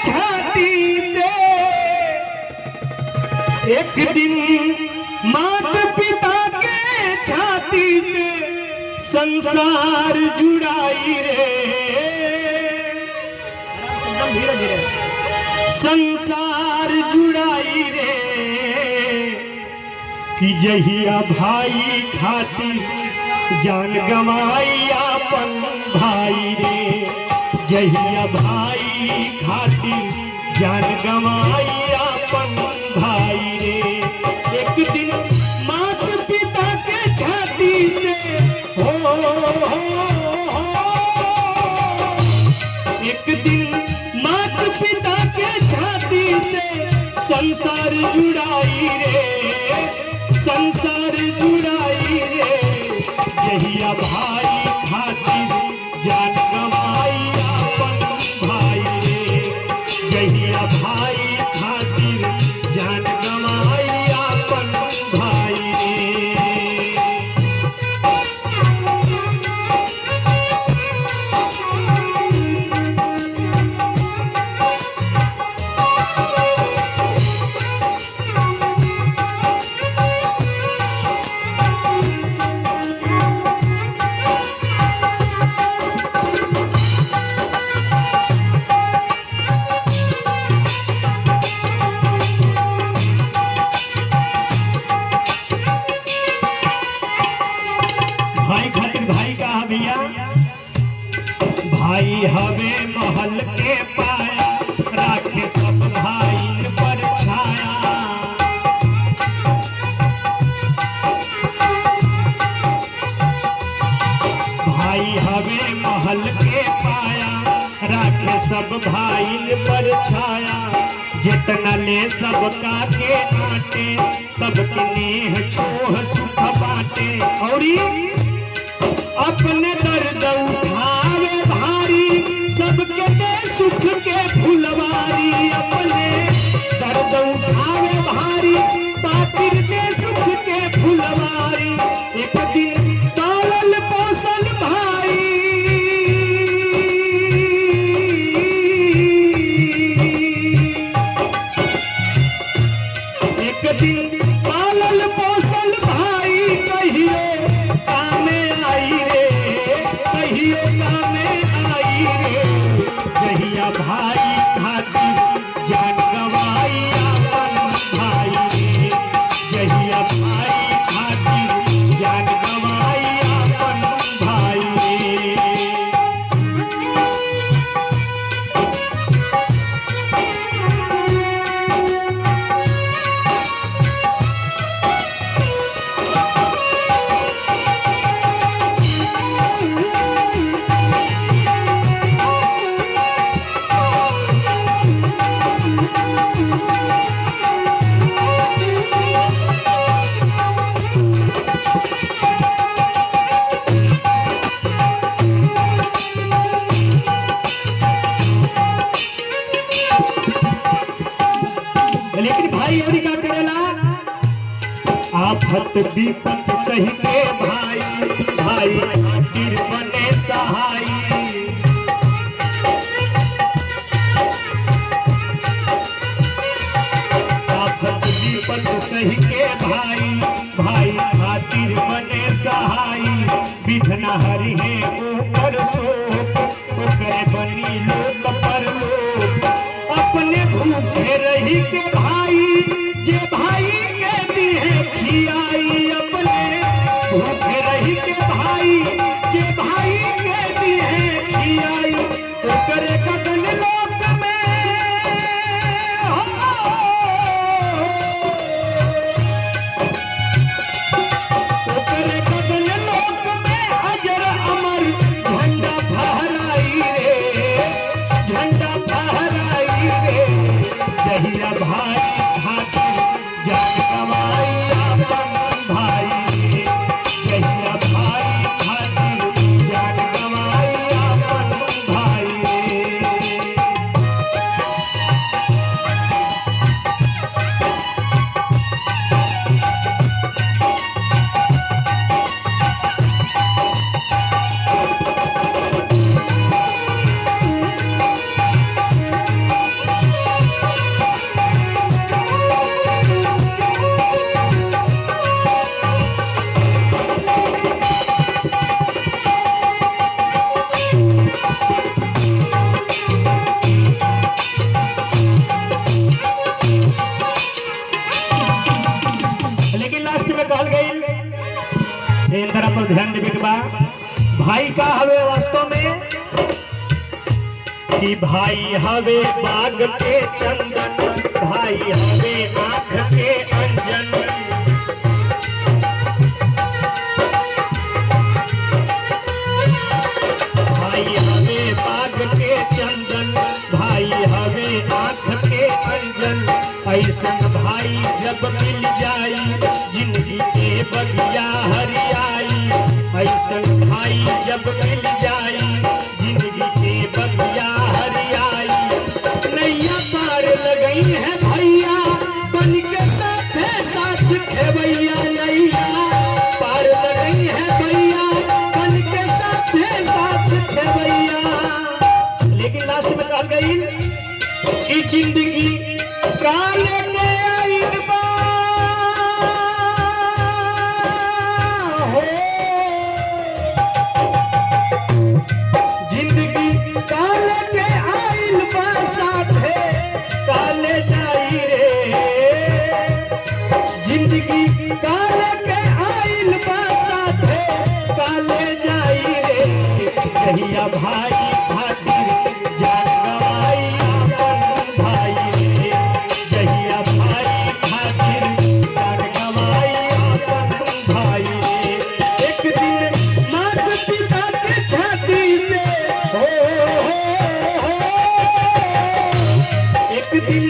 छाती से एक दिन माता पिता के छाती से संसार जुड़ाई रे, संसार जुड़ाई रे कि जहिया भाई खातिर जान गवाई अपन भाई रे, जहिया भाई खातिर जान गवाई अपन भाई रे। एक दिन माता पिता के छाती से एक दिन माता पिता के छाती से संसार जुड़ाई रे, संसार जुड़ाई रे। जहिया भाई खातिर जान गवाई अपन भाई रे, जहिया भाई खातिर जान गवाई अपन भाई रे। भाई खातिर भाई कहा भैया, भाई हवे महल के पाया, राखे सब भाई पर छाया। भाई हवे महल के पाया, राखे सब भाई पर छाया। जितना ले सबका के आटे, सबके नेह छोह सुख बाटे। और अपने दर्द उठावे भारी, सबके दे सुख के फुलवारी। अपने दर्द उठावे भारी, पातिर दे सुख के फुलवारी। एक दिन तालल पोसल भाई, एक दिन पालल पोसल भाई कहियो कामे आई रे, कहियो कामे आई रे। जहिया भाई खातिर जान गवाई अपन भाई रे, जहिया भाई खातिर जान गवाई अपन भाई रे। लेकिन भाई और क्या करेला, आफत विपत सही के भाई, भाई खातिर बने सहाई। आफत विपत सही के भाई, भाई खातिर बने सहाई। विधना हरि है ऊपर शोक, ओकरे बनी लोक पर लोक। अपने भूखे रही के भाई, जे भाई के दिए खियाई। अपने भूखे रही के भाई, जे भाई के दिए खियाई। ओकरे गगन लोक में ओकरे गगन लोक में अजर अमर झंडा फहराई रे, झंडा फहराई रे। जहिया भाई पर ध्यान देवे के बा। भाई का हवे वास्तव में कि भाई हवे बाग के चंदन, भाई हवे आँख के अंजन। भाई हवे बाग के चंदन, भाई हवे आँख के अंजन। ऐसन भाई जब मिल जाई जिंदगी के बगिया हरियाई। ऐसन भाई जब मिल जाई जिंदगी के बगिया हरियाई। नैया पार लगई है भैया बन के साथे साथ खेवैया। नैया पार लगई है भैया बन के साथे साथ खेवैया। लेकिन लास्ट में कह गई कि जिंदगी काल के आइन बा हो। जिंदगी काल के आइन बा साथे काले जाई रे। जिंदगी काल के आइन बा साथे काले जाई रे। कहिया भाई खातिर जान गवाई अपन भाई रे। जहिया भाई खातिर जान गवाई अपन भाई रे। एक दिन मात पिता के छाती से हो एक दिन